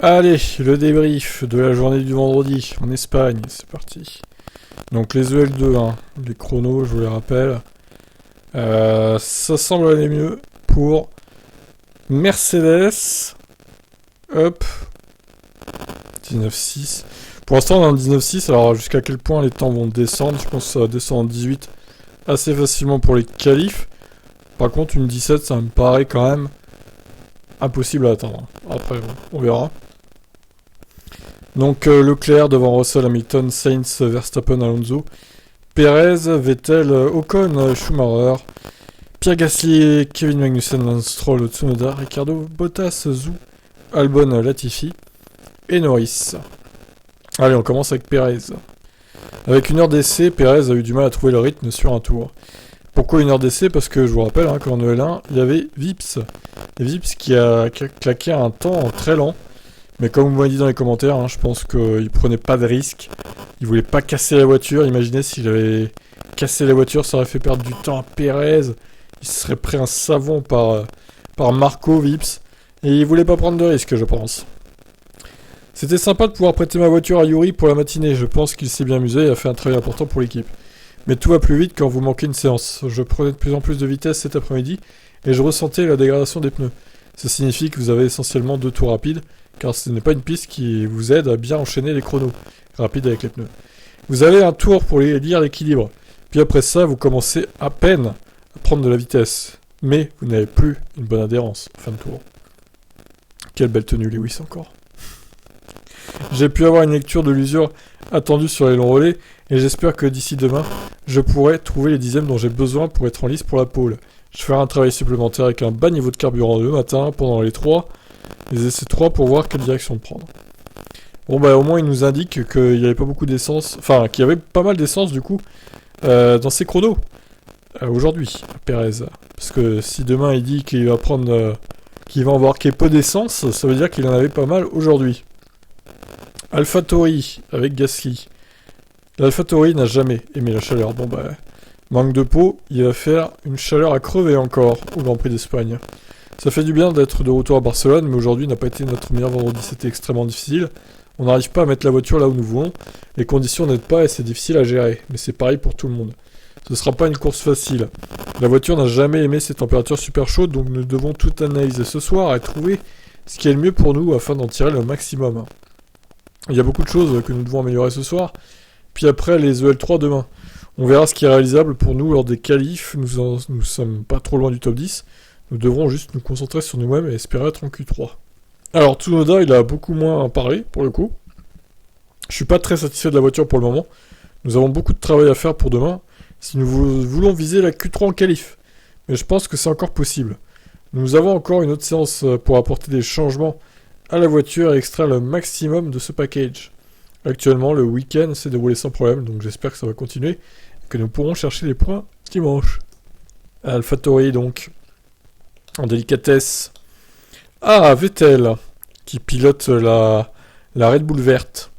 Allez, le débrief de la journée du vendredi en Espagne, c'est parti. Donc les EL2, hein, les chronos, je vous les rappelle. Ça semble aller mieux pour Mercedes. Hop. 19,6. Pour l'instant, on a un 19,6. Alors, jusqu'à quel point les temps vont descendre? Je pense que ça va descendre en 18 assez facilement pour les qualifs. Par contre, une 17, ça me paraît quand même impossible à atteindre. Après, on verra. Donc, Leclerc devant Russell, Hamilton, Sainz, Verstappen, Alonso, Perez, Vettel, Ocon, Schumacher, Pierre Gasly, Kevin Magnussen, Lance Stroll, Tsunoda, Ricardo, Bottas, Zhou, Albon, Latifi et Norris. Allez, on commence avec Perez. Avec une heure d'essai, Perez a eu du mal à trouver le rythme sur un tour. Pourquoi une heure d'essai? Parce que je vous rappelle qu'en EL1, il y avait Vips. Et Vips qui a claqué un temps très lent. Mais comme vous m'avez dit dans les commentaires, je pense qu'il prenait pas de risque. Il voulait pas casser la voiture. Imaginez s'il avait cassé la voiture, ça aurait fait perdre du temps à Perez. Il se serait pris un savon par Marco Vips. Et il voulait pas prendre de risque, je pense. C'était sympa de pouvoir prêter ma voiture à Yuri pour la matinée. Je pense qu'il s'est bien amusé et a fait un travail important pour l'équipe. Mais tout va plus vite quand vous manquez une séance. Je prenais de plus en plus de vitesse cet après-midi et je ressentais la dégradation des pneus. Ça signifie que vous avez essentiellement 2 tours rapides, car ce n'est pas une piste qui vous aide à bien enchaîner les chronos rapides avec les pneus. Vous avez un tour pour lire l'équilibre, puis après ça, vous commencez à peine à prendre de la vitesse, mais vous n'avez plus une bonne adhérence en fin de tour. Quelle belle tenue Lewis encore. J'ai pu avoir une lecture de l'usure attendue sur les longs relais, et j'espère que d'ici demain, je pourrai trouver les dixièmes dont j'ai besoin pour être en lice pour la pole. Je ferai un travail supplémentaire avec un bas niveau de carburant le matin pendant les essais 3 pour voir quelle direction prendre. Bon bah au moins il nous indique qu'il n'y avait pas beaucoup d'essence, enfin qu'il y avait pas mal d'essence du coup dans ses chronos aujourd'hui, Perez. Parce que si demain il dit qu'il va prendre, qu'il va en avoir peu d'essence, ça veut dire qu'il en avait pas mal aujourd'hui. AlphaTauri avec Gasly. L'AlphaTauri n'a jamais aimé la chaleur. Bon bah, manque de peau, il va faire une chaleur à crever encore au Grand Prix d'Espagne. Ça fait du bien d'être de retour à Barcelone, mais aujourd'hui n'a pas été notre meilleur vendredi, c'était extrêmement difficile. On n'arrive pas à mettre la voiture là où nous voulons, les conditions n'aident pas et c'est difficile à gérer, mais c'est pareil pour tout le monde. Ce sera pas une course facile. La voiture n'a jamais aimé ces températures super chaudes, donc nous devons tout analyser ce soir et trouver ce qui est le mieux pour nous afin d'en tirer le maximum. Il y a beaucoup de choses que nous devons améliorer ce soir, puis après les EL3 demain. On verra ce qui est réalisable pour nous lors des qualifs, nous sommes pas trop loin du top 10, nous devrons juste nous concentrer sur nous-mêmes et espérer être en Q3. Alors Tsunoda, il a beaucoup moins parlé pour le coup. Je suis pas très satisfait de la voiture pour le moment. Nous avons beaucoup de travail à faire pour demain, si nous voulons viser la Q3 en qualif. Mais je pense que c'est encore possible. Nous avons encore une autre séance pour apporter des changements à la voiture et extraire le maximum de ce package. Actuellement, le week-end s'est déroulé sans problème, donc j'espère que ça va continuer et que nous pourrons chercher les points dimanche. AlphaTauri donc, en délicatesse. Ah, Vettel, qui pilote la Red Bull verte.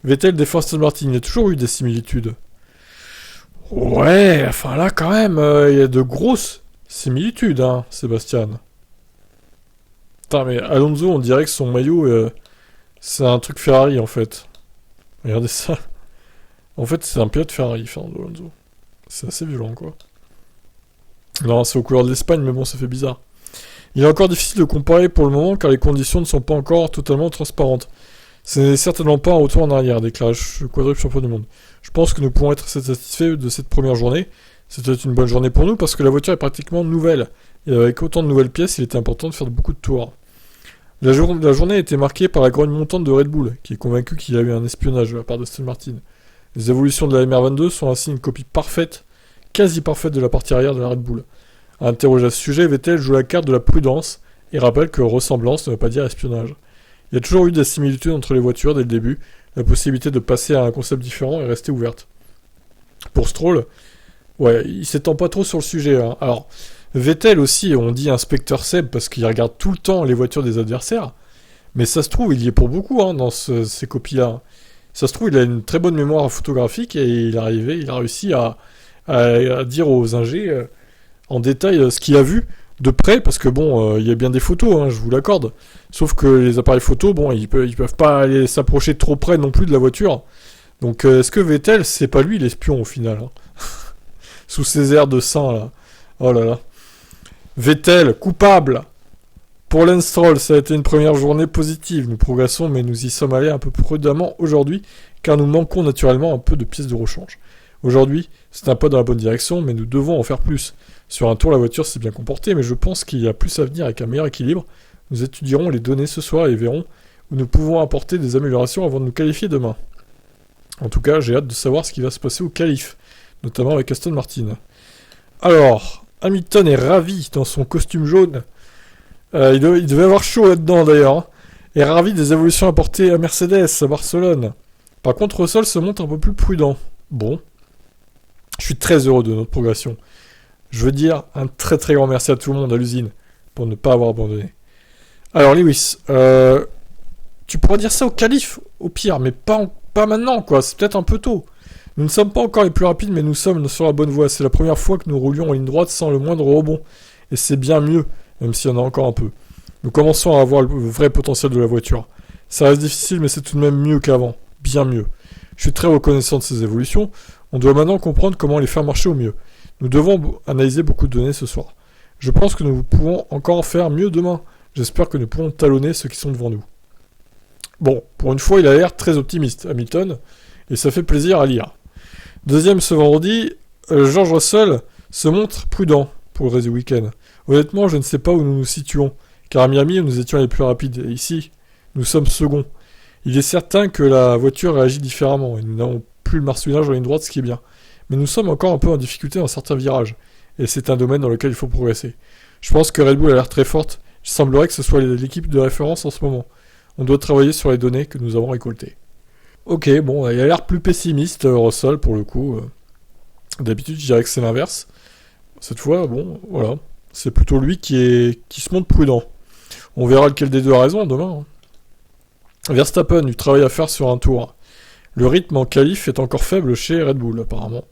Vettel défend Aston Martin, il y a toujours eu des similitudes. Ouais, enfin là quand même, il y a de grosses similitudes, Sébastien. Putain, mais Alonso, on dirait que son maillot, c'est un truc Ferrari en fait. Regardez ça. En fait, c'est un pilote Ferrari, Fernando Alonso. C'est assez violent, quoi. Non, c'est aux couleurs de l'Espagne, mais bon, ça fait bizarre. Il est encore difficile de comparer pour le moment, car les conditions ne sont pas encore totalement transparentes. Ce n'est certainement pas un retour en arrière, déclare le quadruple champion du monde. Je pense que nous pourrons être satisfaits de cette première journée. C'était une bonne journée pour nous, parce que la voiture est pratiquement nouvelle. Et avec autant de nouvelles pièces, il était important de faire beaucoup de tours. La journée a été marquée par la grogne montante de Red Bull, qui est convaincu qu'il y a eu un espionnage de la part d'Aston Martin. Les évolutions de la MR22 sont ainsi une copie parfaite, quasi parfaite de la partie arrière de la Red Bull. Interrogé à ce sujet, Vettel joue la carte de la prudence et rappelle que ressemblance ne veut pas dire espionnage. Il y a toujours eu des similitudes entre les voitures dès le début, la possibilité de passer à un concept différent est restée ouverte. Pour Stroll, ouais, il s'étend pas trop sur le sujet. Alors, Vettel aussi, on dit inspecteur Seb parce qu'il regarde tout le temps les voitures des adversaires, mais ça se trouve, il y est pour beaucoup dans ces copies-là. Ça se trouve, il a une très bonne mémoire photographique et il a réussi à dire aux ingés en détail ce qu'il a vu de près, parce que bon, il y a bien des photos, hein, je vous l'accorde. Sauf que les appareils photos, bon, ils peuvent pas aller s'approcher trop près non plus de la voiture. Donc est-ce que Vettel, c'est pas lui l'espion au final, hein Sous ses airs de saint, là. Oh là là. Vettel, coupable. Pour Lance Stroll, ça a été une première journée positive. Nous progressons, mais nous y sommes allés un peu prudemment aujourd'hui, car nous manquons naturellement un peu de pièces de rechange. Aujourd'hui, c'est un pas dans la bonne direction, mais nous devons en faire plus. Sur un tour, la voiture s'est bien comportée, mais je pense qu'il y a plus à venir avec un meilleur équilibre. Nous étudierons les données ce soir et verrons où nous pouvons apporter des améliorations avant de nous qualifier demain. En tout cas, j'ai hâte de savoir ce qui va se passer au qualif, notamment avec Aston Martin. Alors, Hamilton est ravi dans son costume jaune. Il devait avoir chaud là-dedans d'ailleurs. Hein. Et ravi des évolutions apportées à Mercedes, à Barcelone. Par contre, Russell se montre un peu plus prudent. Bon. Je suis très heureux de notre progression. Je veux dire un très très grand merci à tout le monde à l'usine pour ne pas avoir abandonné. Alors Lewis, tu pourrais dire ça au qualif, au pire, mais pas maintenant quoi, c'est peut-être un peu tôt. Nous ne sommes pas encore les plus rapides, mais nous sommes sur la bonne voie. C'est la première fois que nous roulions en ligne droite sans le moindre rebond. Et c'est bien mieux, même s'il y en a encore un peu. Nous commençons à avoir le vrai potentiel de la voiture. Ça reste difficile, mais c'est tout de même mieux qu'avant. Bien mieux. Je suis très reconnaissant de ces évolutions. On doit maintenant comprendre comment les faire marcher au mieux. Nous devons analyser beaucoup de données ce soir. Je pense que nous pouvons encore faire mieux demain. J'espère que nous pourrons talonner ceux qui sont devant nous. Bon, pour une fois, il a l'air très optimiste, Hamilton, et ça fait plaisir à lire. Deuxième ce vendredi, George Russell se montre prudent pour le reste du week-end. Honnêtement, je ne sais pas où nous nous situons, car à Miami, nous étions les plus rapides, et ici, nous sommes seconds. Il est certain que la voiture réagit différemment, et nous n'avons plus le marsuinage en ligne droite, ce qui est bien. Mais nous sommes encore un peu en difficulté dans certains virages, et c'est un domaine dans lequel il faut progresser. Je pense que Red Bull a l'air très forte, il semblerait que ce soit l'équipe de référence en ce moment. On doit travailler sur les données que nous avons récoltées. Ok, bon, il a l'air plus pessimiste, Russell, pour le coup. D'habitude, je dirais que c'est l'inverse. Cette fois, bon, voilà. C'est plutôt lui qui se montre prudent. On verra lequel des deux a raison demain. Verstappen, du travail à faire sur un tour. Le rythme en qualif est encore faible chez Red Bull, apparemment.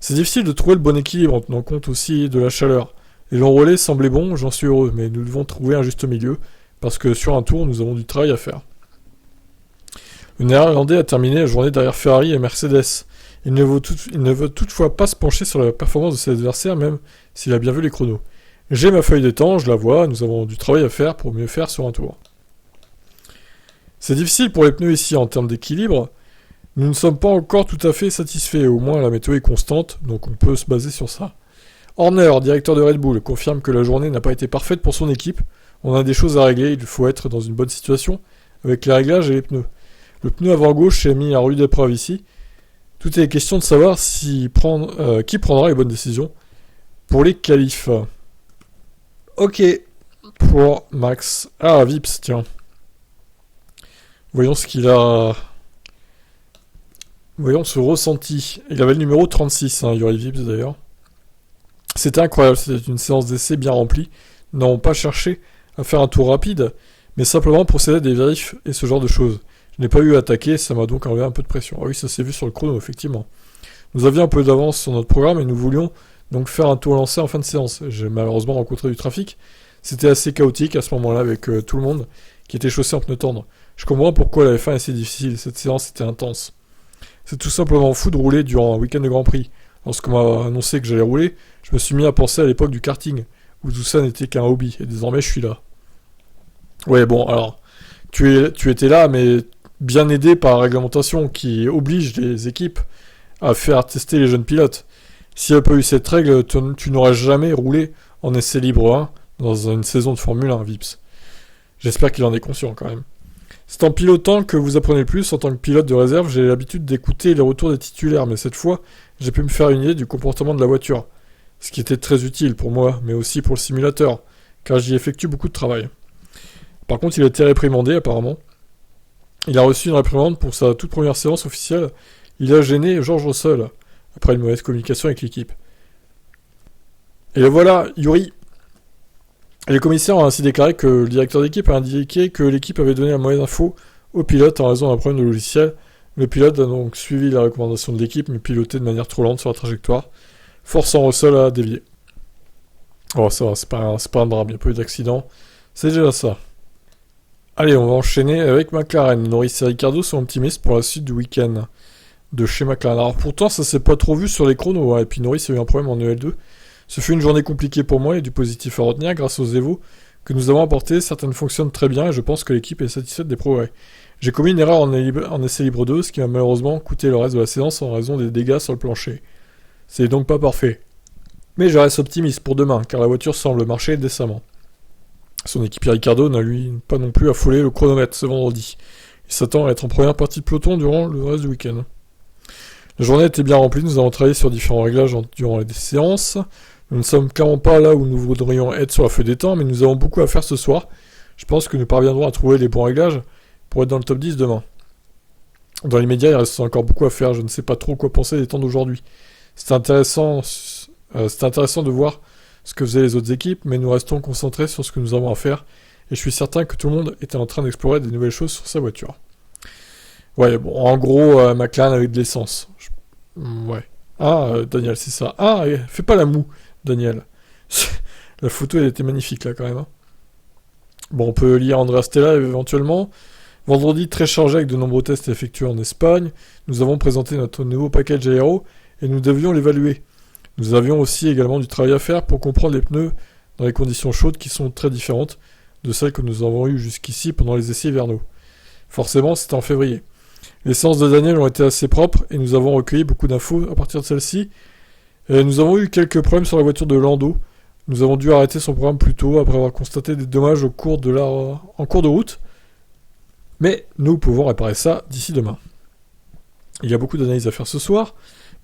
C'est difficile de trouver le bon équilibre en tenant compte aussi de la chaleur. Les longs relais semblaient bons, j'en suis heureux, mais nous devons trouver un juste milieu, parce que sur un tour, nous avons du travail à faire. Le Néerlandais a terminé la journée derrière Ferrari et Mercedes. Il ne veut toutefois pas se pencher sur la performance de ses adversaires, même s'il a bien vu les chronos. J'ai ma feuille de temps, je la vois, nous avons du travail à faire pour mieux faire sur un tour. C'est difficile pour les pneus ici en termes d'équilibre. Nous ne sommes pas encore tout à fait satisfaits, au moins la météo est constante, donc on peut se baser sur ça. Horner, directeur de Red Bull, confirme que la journée n'a pas été parfaite pour son équipe. On a des choses à régler, il faut être dans une bonne situation avec les réglages et les pneus. Le pneu avant gauche est mis à rude épreuve ici. Tout est question de savoir qui prendra les bonnes décisions pour les qualifs. Ok, pour Max. Ah, Vips, tiens. Voyons ce qu'il a... Voyons ce ressenti. Il avait le numéro 36, Yuri Vips d'ailleurs. C'était incroyable, c'était une séance d'essai bien remplie. Nous n'avons pas cherché à faire un tour rapide, mais simplement procéder à des vérifs et ce genre de choses. Je n'ai pas eu à attaquer, ça m'a donc enlevé un peu de pression. Ah oui, ça s'est vu sur le chrono, effectivement. Nous avions un peu d'avance sur notre programme et nous voulions donc faire un tour lancé en fin de séance. J'ai malheureusement rencontré du trafic. C'était assez chaotique à ce moment-là avec tout le monde qui était chaussé en pneus tendres. Je comprends pourquoi la F1 est si difficile, cette séance était intense. C'est tout simplement fou de rouler durant un week-end de Grand Prix. Lorsqu'on m'a annoncé que j'allais rouler, je me suis mis à penser à l'époque du karting, où tout ça n'était qu'un hobby, et désormais je suis là. Ouais, bon, alors, tu étais là, mais bien aidé par la réglementation qui oblige les équipes à faire tester les jeunes pilotes. S'il n'y avait pas eu cette règle, tu n'aurais jamais roulé en essai libre 1 dans une saison de Formule 1, Vips. J'espère qu'il en est conscient quand même. C'est en pilotant que vous apprenez le plus. En tant que pilote de réserve, j'ai l'habitude d'écouter les retours des titulaires, mais cette fois, j'ai pu me faire une idée du comportement de la voiture. Ce qui était très utile pour moi, mais aussi pour le simulateur, car j'y effectue beaucoup de travail. Par contre, il a été réprimandé apparemment. Il a reçu une réprimande pour sa toute première séance officielle. Il a gêné George Russell, après une mauvaise communication avec l'équipe. Et voilà, Yuri. Les commissaires ont ainsi déclaré que le directeur d'équipe a indiqué que l'équipe avait donné la mauvaise info au pilote en raison d'un problème de logiciel. Le pilote a donc suivi la recommandation de l'équipe, mais piloté de manière trop lente sur la trajectoire, forçant Russell à dévier. Oh, ça va, c'est pas un drame, il n'y a pas eu d'accident. C'est déjà ça. Allez, on va enchaîner avec McLaren. Norris et Ricciardo sont optimistes pour la suite du week-end de chez McLaren. Alors pourtant, ça s'est pas trop vu sur les chronos, hein. Et puis Norris a eu un problème en EL2. Ce fut une journée compliquée pour moi et du positif à retenir grâce aux Evo que nous avons apportés. Certaines fonctionnent très bien et je pense que l'équipe est satisfaite des progrès. J'ai commis une erreur en essai libre 2, ce qui m'a malheureusement coûté le reste de la séance en raison des dégâts sur le plancher. C'est donc pas parfait. Mais je reste optimiste pour demain, car la voiture semble marcher décemment. Son équipier Ricciardo n'a lui pas non plus affolé le chronomètre ce vendredi. Il s'attend à être en première partie de peloton durant le reste du week-end. La journée était bien remplie, nous avons travaillé sur différents réglages durant les séances. Nous ne sommes clairement pas là où nous voudrions être sur la feuille des temps, mais nous avons beaucoup à faire ce soir. Je pense que nous parviendrons à trouver les bons réglages pour être dans le top 10 demain. Dans les médias, il reste encore beaucoup à faire, je ne sais pas trop quoi penser des temps d'aujourd'hui. C'est intéressant de voir ce que faisaient les autres équipes, mais nous restons concentrés sur ce que nous avons à faire, et je suis certain que tout le monde était en train d'explorer des nouvelles choses sur sa voiture. Ouais, bon, en gros, McLaren avec de l'essence. Ouais. Ah, Daniel, c'est ça. Ah, fais pas la moue, Daniel. La photo, elle était magnifique, là, quand même. Hein. Bon, on peut lire Andrea Stella, éventuellement. Vendredi, très chargé avec de nombreux tests effectués en Espagne. Nous avons présenté notre nouveau package aéro, et nous devions l'évaluer. Nous avions aussi également du travail à faire pour comprendre les pneus dans les conditions chaudes qui sont très différentes de celles que nous avons eues jusqu'ici pendant les essais hivernaux. Forcément, c'était en février. Les séances de Daniel ont été assez propres et nous avons recueilli beaucoup d'infos à partir de celles-ci. Nous avons eu quelques problèmes sur la voiture de Lando. Nous avons dû arrêter son programme plus tôt après avoir constaté des dommages en cours de route. Mais nous pouvons réparer ça d'ici demain. Il y a beaucoup d'analyses à faire ce soir,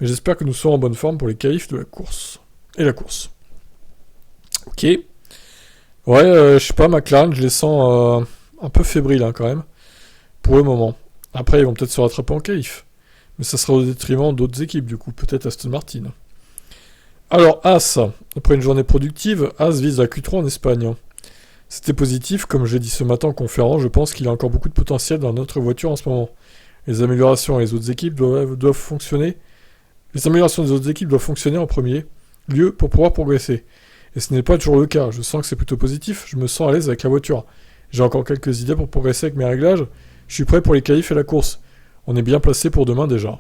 mais j'espère que nous serons en bonne forme pour les qualifs de la course. Et la course. Ok. Ouais, je sais pas, McLaren, je les sens un peu fébriles hein, quand même. Pour le moment. Après, ils vont peut-être se rattraper en qualif. Mais ça sera au détriment d'autres équipes, du coup. Peut-être Aston Martin. Alors, As. Après une journée productive, As vise la Q3 en Espagne. C'était positif, comme j'ai dit ce matin en conférence, je pense qu'il y a encore beaucoup de potentiel dans notre voiture en ce moment. Les améliorations et les autres équipes doivent fonctionner. Les améliorations des autres équipes doivent fonctionner en premier lieu pour pouvoir progresser. Et ce n'est pas toujours le cas. Je sens que c'est plutôt positif. Je me sens à l'aise avec la voiture. J'ai encore quelques idées pour progresser avec mes réglages. Je suis prêt pour les qualifs et la course. On est bien placé pour demain déjà.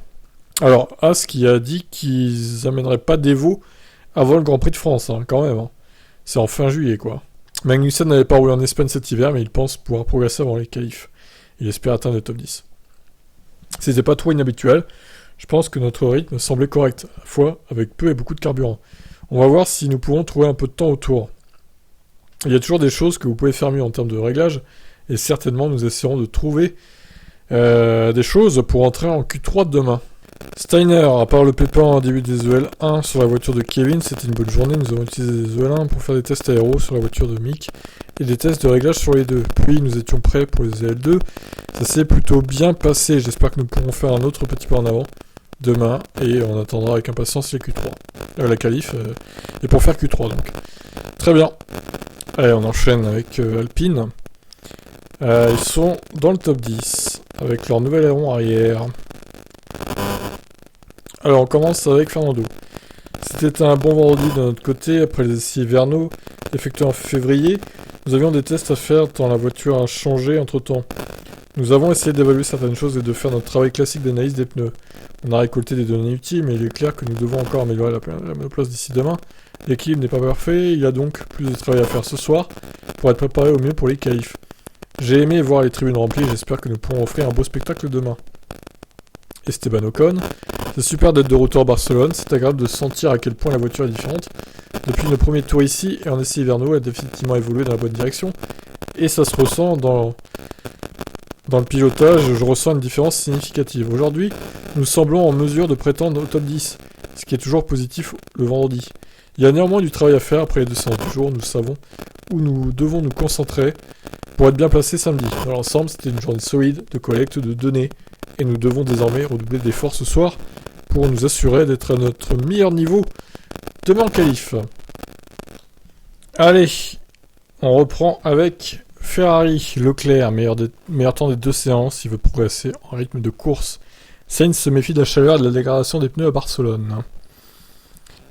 Alors, As qui a dit qu'ils amèneraient pas d'Evo avant le Grand Prix de France, hein, quand même. Hein. C'est en fin juillet, quoi. Magnussen n'avait pas roulé en Espagne cet hiver, mais il pense pouvoir progresser avant les qualifs. Il espère atteindre le top 10. C'était pas trop inhabituel. Je pense que notre rythme semblait correct, à la fois avec peu et beaucoup de carburant. On va voir si nous pourrons trouver un peu de temps autour. Il y a toujours des choses que vous pouvez faire mieux en termes de réglage, et certainement nous essaierons de trouver des choses pour entrer en Q3 demain. Steiner, à part le pépin en début des EL1 sur la voiture de Kevin, c'était une bonne journée. Nous avons utilisé des EL1 pour faire des tests aéros sur la voiture de Mick et des tests de réglage sur les deux. Puis nous étions prêts pour les EL2. Ça s'est plutôt bien passé. J'espère que nous pourrons faire un autre petit pas en avant demain et on attendra avec impatience les Q3. La qualif et pour faire Q3 donc. Très bien. Allez, on enchaîne avec Alpine. Ils sont dans le top 10 avec leur nouvel aileron arrière. Alors on commence avec Fernando. C'était un bon vendredi de notre côté après les essais hivernaux effectués en février. Nous avions des tests à faire tant la voiture a changé entre temps. Nous avons essayé d'évaluer certaines choses et de faire notre travail classique d'analyse des pneus. On a récolté des données utiles, mais il est clair que nous devons encore améliorer la monoplace d'ici demain. L'équilibre n'est pas parfait, il y a donc plus de travail à faire ce soir pour être préparé au mieux pour les qualifs. J'ai aimé voir les tribunes remplies, j'espère que nous pourrons offrir un beau spectacle demain. Esteban Ocon, c'est super d'être de retour à Barcelone, c'est agréable de sentir à quel point la voiture est différente. Depuis le premier tour ici et en essai hivernaux, elle a définitivement évolué dans la bonne direction. Et ça se ressent dans le pilotage, je ressens une différence significative. Aujourd'hui, nous semblons en mesure de prétendre au top 10, ce qui est toujours positif le vendredi. Il y a néanmoins du travail à faire après les 2 séances du jour, nous savons où nous devons nous concentrer pour être bien placés samedi. Dans l'ensemble, c'était une journée solide de collecte de données et nous devons désormais redoubler d'efforts ce soir pour nous assurer d'être à notre meilleur niveau demain en qualif. Allez, on reprend avec Ferrari, Leclerc, meilleur temps des 2 séances, il veut progresser en rythme de course. Sainz se méfie de la chaleur et de la dégradation des pneus à Barcelone.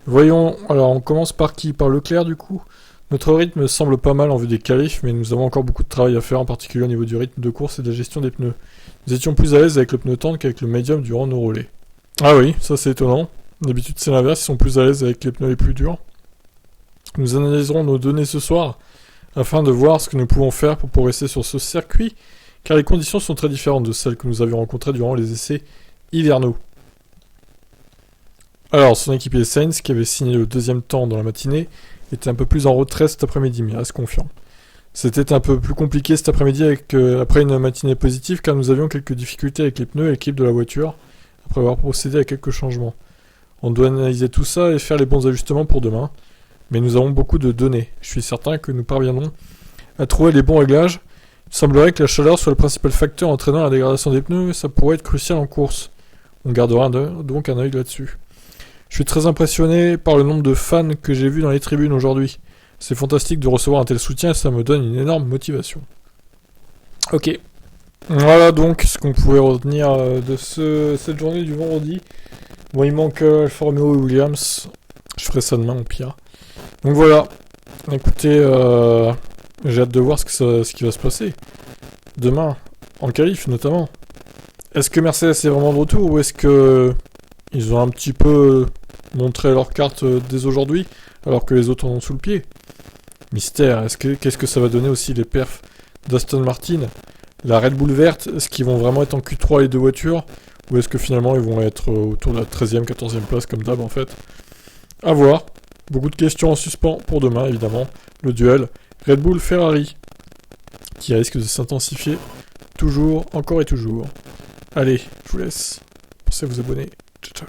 Voyons, alors on commence par qui? Par Leclerc du coup. Notre rythme semble pas mal en vue des qualifs, mais nous avons encore beaucoup de travail à faire, en particulier au niveau du rythme de course et de la gestion des pneus. Nous étions plus à l'aise avec le pneu tendre qu'avec le médium durant nos relais. Ah oui, ça c'est étonnant. D'habitude c'est l'inverse, ils sont plus à l'aise avec les pneus les plus durs. Nous analyserons nos données ce soir, afin de voir ce que nous pouvons faire pour progresser sur ce circuit, car les conditions sont très différentes de celles que nous avions rencontrées durant les essais hivernaux. Alors, son équipier Sainz, qui avait signé le deuxième temps dans la matinée, était un peu plus en retrait cet après-midi, mais il reste confiant. C'était un peu plus compliqué cet après-midi après une matinée positive, car nous avions quelques difficultés avec les pneus et l'équipe de la voiture, après avoir procédé à quelques changements. On doit analyser tout ça et faire les bons ajustements pour demain, mais nous avons beaucoup de données. Je suis certain que nous parviendrons à trouver les bons réglages. Il semblerait que la chaleur soit le principal facteur entraînant la dégradation des pneus, et ça pourrait être crucial en course. On gardera donc un œil là-dessus. Je suis très impressionné par le nombre de fans que j'ai vus dans les tribunes aujourd'hui. C'est fantastique de recevoir un tel soutien et ça me donne une énorme motivation. Ok. Voilà donc ce qu'on pouvait retenir de cette journée du vendredi. Bon, il manque Alfa Romeo et Williams. Je ferai ça demain au pire. Donc voilà. Écoutez, j'ai hâte de voir ce qui va se passer. Demain, en qualif notamment. Est-ce que Mercedes est vraiment de retour ou est-ce que ils ont un petit peu montré leur carte dès aujourd'hui alors que les autres en ont sous le pied? Mystère, qu'est-ce que ça va donner aussi les perfs d'Aston Martin? La Red Bull verte, est-ce qu'ils vont vraiment être en Q3 les deux voitures? Ou est-ce que finalement ils vont être autour de la 13e, 14e place comme d'hab en fait? À voir. Beaucoup de questions en suspens pour demain évidemment. Le duel Red Bull-Ferrari qui risque de s'intensifier toujours, encore et toujours. Allez, je vous laisse. Pensez à vous abonner. Ciao ciao.